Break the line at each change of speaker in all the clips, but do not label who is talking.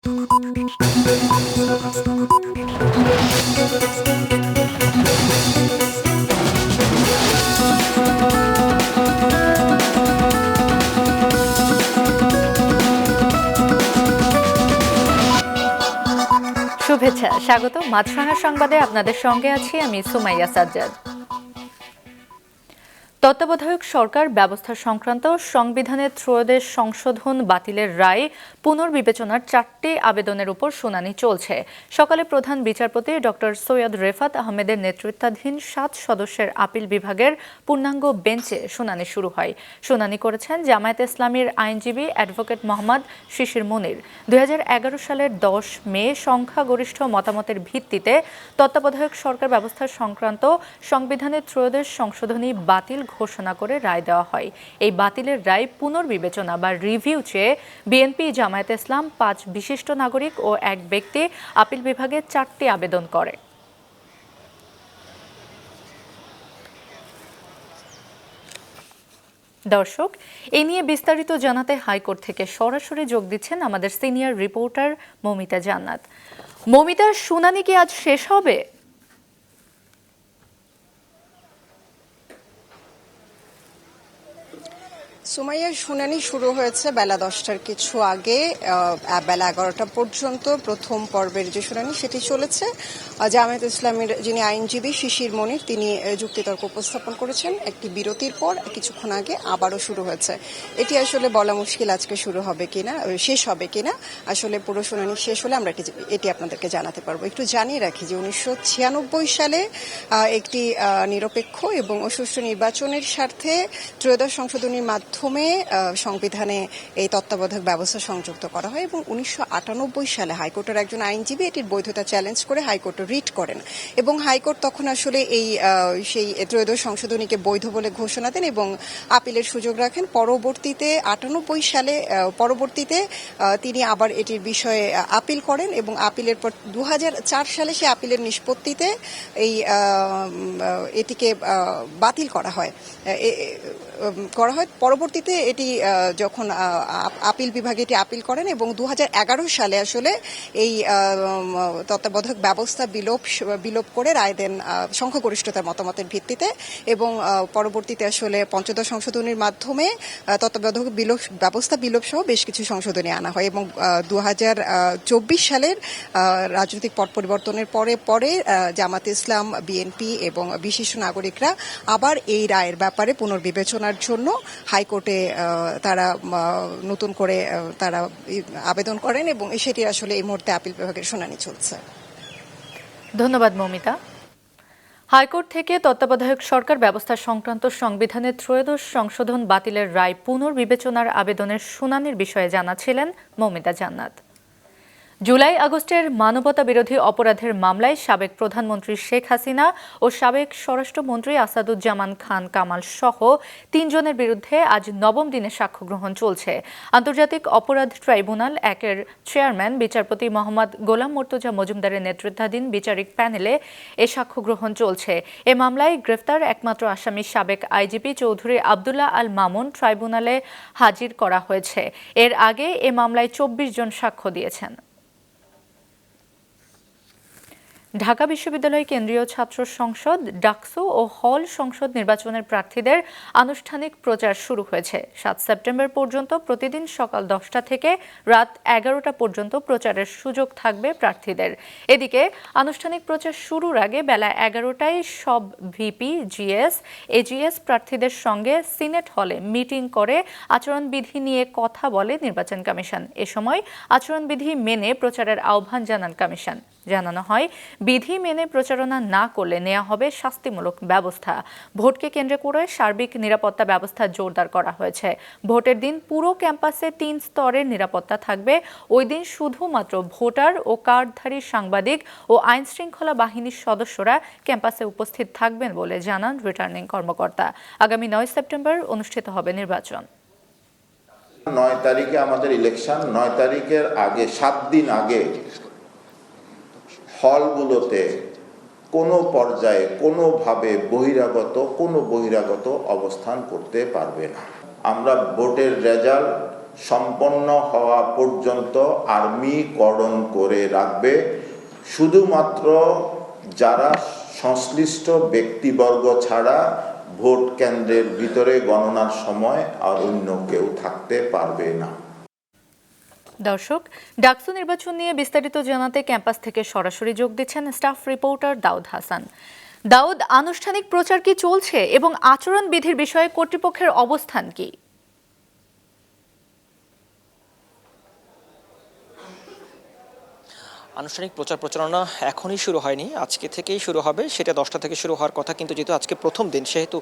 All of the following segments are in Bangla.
শুভেচ্ছা, স্বাগত মাছরাঙা সংবাদে। আপনাদের সঙ্গে আছি আমি সুমাইয়া সাজ্জাদ। তত্ত্বাবধায়ক সরকার ব্যবস্থা সংক্রান্ত সংবিধানের ত্রয়োদশ সংশোধন বাতিলের রায় পুনর্বিবেচনার 4টি আবেদনের উপর শুনানি চলছে। সকালে প্রধান বিচারপতি ডক্টর সৈয়দ রেফাত আহমেদের নেতৃত্বাধীন 7 সদস্যের আপিল বিভাগের পূর্ণাঙ্গ বেঞ্চে শুনানি শুরু হয়। শুনানি করেছেন জামায়াতে ইসলামীর আইনজীবী অ্যাডভোকেট মোহাম্মদ শিশির মনির। 2011 সালের 10 মে সংখ্যাগরিষ্ঠ মতামতের ভিত্তিতে তত্ত্বাবধায়ক সরকার ব্যবস্থা সংক্রান্ত সংবিধানের ত্রয়োদশ সংশোধনী বাতিল ঘোষণা করে রায় দেওয়া হয়। এই বাতিলের রায় পুনর্বিবেচনা বা রিভিউ চেয়ে বিএনপি, জামায়াতে ইসলাম, 5 বিশিষ্ট নাগরিক ও 1 ব্যক্তি আপিল বিভাগে 4টি আবেদন করে। দর্শক, এ নিয়ে বিস্তারিত জানাতে হাইকোর্ট থেকে সরাসরি যোগ দিচ্ছেন আমাদের সিনিয়র রিপোর্টার মৌমিতা জান্নাত। মৌমিতা, শুনানি কি আজ শেষ হবে?
সুমাইয়ার শুনানি শুরু হয়েছে বেলা 10টার কিছু আগে। বেলা 11টা পর্যন্ত প্রথম পর্বের যে শুনানি সেটি চলেছে। জামায়াত ইসলামের যিনি আইনজীবী শিশির মনির, তিনি যুক্তিতর্ক উপস্থাপন করেছেন। একটি বিরতির পর কিছুক্ষণ আগে আবারও শুরু হয়েছে। এটি আসলে বলা মুশকিল আজকে শুরু হবে কিনা, শেষ হবে কিনা। আসলে পুরো শুনানি শেষ হলে আমরা এটি আপনাদেরকে জানাতে পারবো। একটু জানিয়ে রাখি যে 1996 সালে একটি নিরপেক্ষ এবং সুষ্ঠু নির্বাচনের স্বার্থে ত্রয়োদশ সংশোধনীর মাধ্যমে সংবিধানে এই তত্ত্বাবধায়ক ব্যবস্থা সংযুক্ত করা হয় এবং 1998 সালে হাইকোর্টের একজন আইনজীবী এটির বৈধতা চ্যালেঞ্জ করে হাইকোর্টে রিট করেন এবং হাইকোর্ট তখন আসলে সেই ত্রয়োদশ সংশোধনীকে বৈধ বলে ঘোষণা দেন এবং আপিলের সুযোগ রাখেন। পরবর্তীতে 98 সালে তিনি আবার এটির বিষয়ে আপিল করেন এবং আপিলের পর 2004 সালে সে আপিলের নিষ্পত্তিতে এটিকে বাতিল করা হয়। পরবর্তীতে এটি যখন আপিল বিভাগে এটি আপিল করেন এবং 2011 সালে আসলে এই তত্ত্বাবধায়ক ব্যবস্থা বিলোপ করে রায় দেন সংখ্যাগরিষ্ঠতার মতামতের ভিত্তিতে এবং পরবর্তীতে আসলে পঞ্চদশ সংশোধনীর মাধ্যমে তত্ত্বাবধায়ক ব্যবস্থা বিলোপ সহ বেশ কিছু সংশোধনী আনা হয় এবং 2024 সালের রাজনৈতিক পট পরিবর্তনের পরে জামায়াতে ইসলাম, বিএনপি এবং বিশিষ্ট নাগরিকরা আবার এই রায়ের ব্যাপারে পুনর্বিবেচনার জন্য হাইকোর্টে তারা নতুন করে তারা আবেদন করেন এবং সেটি আসলে এই মুহূর্তে আপিল বিভাগের শুনানি চলছে।
ধন্যবাদ মৌমিতা। হাইকোর্ট থেকে তত্ত্বাবধায়ক সরকার ব্যবস্থা সংক্রান্ত সংবিধানের ত্রয়োদশ সংশোধন বাতিলের রায় পুনর্বিবেচনার আবেদনের শুনানির বিষয়ে জানাচ্ছিলেন মৌমিতা জান্নাত। জুলাই আগস্টের মানবতা বিরোধী অপরাধের মামলায় সাবেক প্রধানমন্ত্রী শেখ হাসিনা ও সাবেক স্বরাষ্ট্রমন্ত্রী আসাদুজ্জামান খান কামাল সহ 3 জনের বিরুদ্ধে আজ 9ম দিনে সাক্ষ্য গ্রহণ চলছে। আন্তর্জাতিক অপরাধ ট্রাইব্যুনাল 1-এর চেয়ারম্যান বিচারপতি মোহাম্মদ গোলাম মর্তুজা মজুমদারের নেতৃত্বাধীন বিচারিক প্যানেলে এ সাক্ষ্য গ্রহণ চলছে। এ মামলায় গ্রেফতার একমাত্র আসামি সাবেক আইজিপি চৌধুরী আবদুল্লাহ আল মামুন ট্রাইব্যুনালে হাজির করা হয়েছে। এর আগে এ মামলায় 24 জন সাক্ষ্য দিয়েছেন। ঢাকা বিশ্ববিদ্যালয় কেন্দ্রীয় ছাত্র সংসদ, ডাকসু ও হল সংসদ নির্বাচনের প্রার্থীদের আনুষ্ঠানিক প্রচার শুরু হয়েছে। 7 সেপ্টেম্বর পর্যন্ত প্রতিদিন সকাল 10টা থেকে রাত 11টা পর্যন্ত প্রচারের সুযোগ থাকবে প্রার্থীদের। এদিকে আনুষ্ঠানিক প্রচার শুরুর আগে বেলা 11টায় সব ভিপি, জিএস, এজিএস প্রার্থীদের সঙ্গে সিনেট হলে মিটিং করে আচরণবিধি নিয়ে কথা বলে নির্বাচন কমিশন। এ সময় আচরণবিধি মেনে প্রচারের আহ্বান জানান কমিশন। জানানো হয়, বিধি মেনে প্রচারণা না করলে নেওয়া হবে শাস্তিমূলক ব্যবস্থা। ভোটকে কেন্দ্র করে সার্বিক নিরাপত্তা ব্যবস্থা জোরদার করা হয়েছে। ভোটের দিন পুরো ক্যাম্পাসে 3 স্তরের নিরাপত্তা থাকবে। ওই দিন শুধুমাত্র ভোটার ও কার্ডধারী সাংবাদিক ও আইনশৃঙ্খলা বাহিনীর সদস্যরা ক্যাম্পাসে উপস্থিত থাকবেন বলে জানান রিটার্নিং কর্মকর্তা। আগামী 9 সেপ্টেম্বর অনুষ্ঠিত হবে নির্বাচন।
9 তারিখে আমাদের ইলেকশন। 9 তারিখের আগে 7 দিন আগে হলগুলোতে কোনো পর্যায়ে কোনোভাবে বহিরাগত অবস্থান করতে পারবে না। আমরা ভোটের রেজাল্ট সম্পন্ন হওয়া পর্যন্ত আর্মি কর্ডন করে রাখবে। শুধুমাত্র যারা সংশ্লিষ্ট ব্যক্তিবর্গ ছাড়া ভোট কেন্দ্রের ভিতরে গণনার সময় আর অন্য কেউ থাকতে পারবে না।
দর্শক, ডাকসু নির্বাচন নিয়ে বিস্তারিত জানাতে ক্যাম্পাস থেকে সরাসরি যোগ দিচ্ছেন স্টাফ রিপোর্টার দাউদ হাসান। দাউদ, আনুষ্ঠানিক প্রচার কি চলছে এবং আচরণবিধির বিষয়ে কর্তৃপক্ষের অবস্থান কি?
আনুষ্ঠানিক প্রচারণা এখনই শুরু হয়নি, আজকে থেকেই শুরু হবে। সেটা 10টা থেকে শুরু হওয়ার কথা, কিন্তু যেহেতু আজকে প্রথম দিন সেহেতু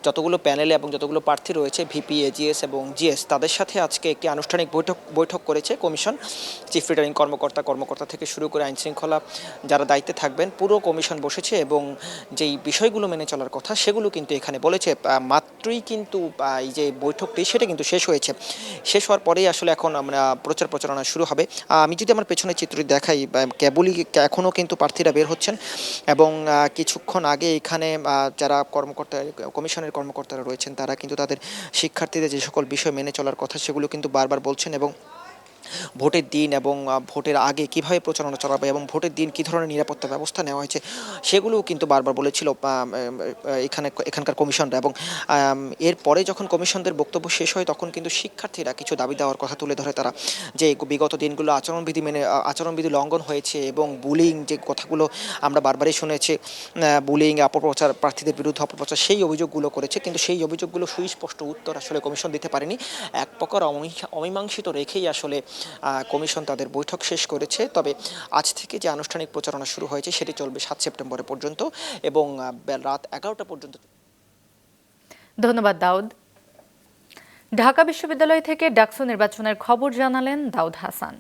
যতগুলো প্যানেলে এবং যতগুলো প্রার্থী রয়েছে ভিপি, এজিএস এবং জিএস, তাদের সাথে আজকে একটি আনুষ্ঠানিক বৈঠক করেছে কমিশন। চিফ রিটার্নিং কর্মকর্তা থেকে শুরু করে আইনশৃঙ্খলা যারা দায়িত্বে থাকবেন, পুরো কমিশন বসেছে এবং যেই বিষয়গুলো মেনে চলার কথা সেগুলো কিন্তু এখানে বলেছে। মাত্রই কিন্তু এই যে বৈঠকটি সেটা কিন্তু শেষ হয়েছে। শেষ হওয়ার পরেই আসলে এখন আমরা প্রচারণা শুরু হবে। আমি যদি আমার পেছনের চিত্রটি দেখাই, কেবলই এখনও কিন্তু প্রার্থীরা বের হচ্ছেন এবং কিছুক্ষণ আগে এখানে যারা কমিশনের কর্মকর্তারা রয়েছেন তারা কিন্তু তাদের শিক্ষার্থীদের যে সকল বিষয় মেনে চলার কথা সেগুলো কিন্তু বারবার বলছেন এবং ভোটের দিন এবং ভোটের আগে কিভাবে প্রচারণা চালাবে এবং ভোটের দিন কী ধরনের নিরাপত্তা ব্যবস্থা নেওয়া হয়েছে সেগুলোও কিন্তু বারবার বলেছিল এখানকার কমিশনরা। এবং এরপরে যখন কমিশনদের বক্তব্য শেষ হয় তখন কিন্তু শিক্ষার্থীরা কিছু দাবি দেওয়ার কথা তুলে ধরে তারা, যে বিগত দিনগুলো আচরণবিধি লঙ্ঘন হয়েছে এবং বুলিং যে কথাগুলো আমরা বারবারই শুনেছি, বুলিং, অপপ্রচার, প্রার্থীদের বিরুদ্ধে অপপ্রচার, সেই অভিযোগগুলো করেছে। কিন্তু সেই অভিযোগগুলো সুস্পষ্ট উত্তর আসলে কমিশন দিতে পারেনি। এক প্রকার অমীমাংসিত রেখেই আসলে কমিশন তাদের বৈঠক শেষ করেছে। তবে আজ থেকে যে আনুষ্ঠানিক প্রচারণা শুরু হয়েছে সেটি চলবে 7 সেপ্টেম্বর পর্যন্ত এবং রাত 11টা পর্যন্ত।
ধন্যবাদ দাউদ। ঢাকা বিশ্ববিদ্যালয় থেকে ডাকসু নির্বাচনের খবর জানালেন দাউদ হাসান।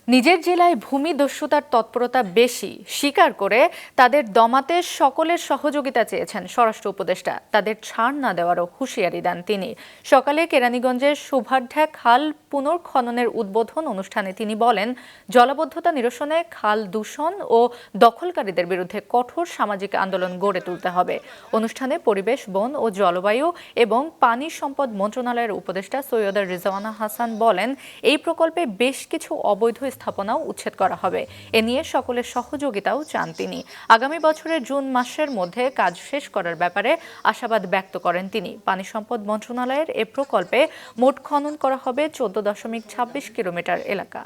নিজের জেলায় ভূমিদস্যুতার তৎপরতা বেশি স্বীকার করে তাদের দমাতে সকলের সহযোগিতা চেয়েছেন স্বরাষ্ট্র উপদেষ্টা। তাদের ছাড় না দেওয়ারও হুঁশিয়ারি দেন তিনি। সকালে কেরানীগঞ্জের সুভারঢ্যা খাল পুনর্খননের উদ্বোধন অনুষ্ঠানে তিনি বলেন, জলাবদ্ধতা নিরসনে, খাল দূষণ ও দখলকারীদের বিরুদ্ধে কঠোর সামাজিক আন্দোলন গড়ে তুলতে হবে। অনুষ্ঠানে পরিবেশ, বন ও জলবায়ু এবং পানি সম্পদ মন্ত্রণালয়ের উপদেষ্টা সৈয়দা রিজওয়ানা হাসান বলেন, এই প্রকল্পে বেশ কিছু অবৈধ স্থাপনাও উচ্ছেদ করা হবে। এ নিয়ে সকলের সহযোগিতাও চান তিনি। আগামী বছরের জুন মাসের মধ্যে কাজ শেষ করার ব্যাপারে আশাবাদ ব্যক্ত করেন তিনি। পানি সম্পদ মন্ত্রণালয়ের এ প্রকল্পে মোট খনন করা হবে 14.26 কিলোমিটার এলাকা।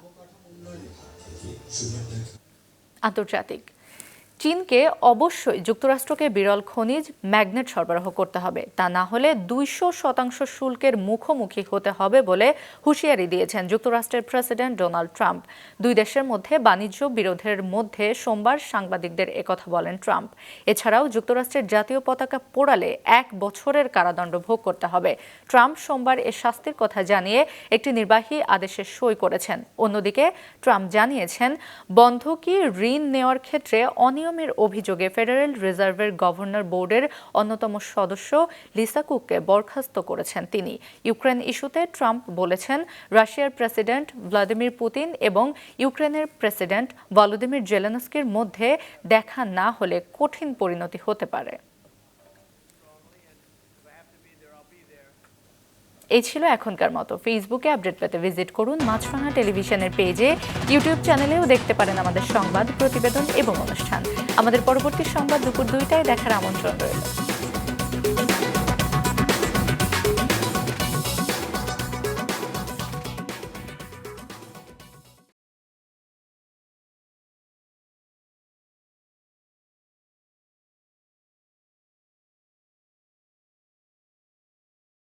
আন্তর্জাতিক, চীনকে অবশ্যই যুক্তরাষ্ট্রকে বিরল খনিজ ম্যাগনেট সরবরাহ করতে হবে, তা না হলে 200% শুল্কের মুখোমুখি হতে হবে বলে হুঁশিয়ারি দিয়েছেন যুক্তরাষ্ট্রের প্রেসিডেন্ট ডোনাল্ড ট্রাম্প। দুই দেশের মধ্যে বাণিজ্য বিরোধের মধ্যে সোমবার সাংবাদিকদের একথা বলেন ট্রাম্প। এছাড়াও যুক্তরাষ্ট্রের জাতীয় পতাকা পোড়ালে 1 বছরের কারাদণ্ড ভোগ করতে হবে। ট্রাম্প সোমবার এ শাস্তির কথা জানিয়ে একটি নির্বাহী আদেশে সই করেছেন। অন্যদিকে ট্রাম্প জানিয়েছেন, বন্ধকি ঋণ নেওয়ার ক্ষেত্রে অনিয়মের অভিযোগে ফেডারেল রিজার্ভের গভর্নর বোর্ডের অন্যতম সদস্য লিসা কুককে বরখাস্ত করেছেন তিনি। ইউক্রেন ইস্যুতে ট্রাম্প বলেছেন, রাশিয়ার প্রেসিডেন্ট ভ্লাদিমির পুতিন এবং ইউক্রেনের প্রেসিডেন্ট ভলোদিমির জেলেনস্কির মধ্যে দেখা না হলে কঠিন পরিণতি হতে পারে। এই ছিল এখনকার মতো। ফেসবুকে আপডেট পেতে ভিজিট করুন মাছরাঙা টেলিভিশনের পেজে। ইউটিউব চ্যানেলেও দেখতে পারেন আমাদের সংবাদ, প্রতিবেদন এবং অনুষ্ঠান। আমাদের পরবর্তী সংবাদ দুপুর 2টায় দেখার আমন্ত্রণ রইল।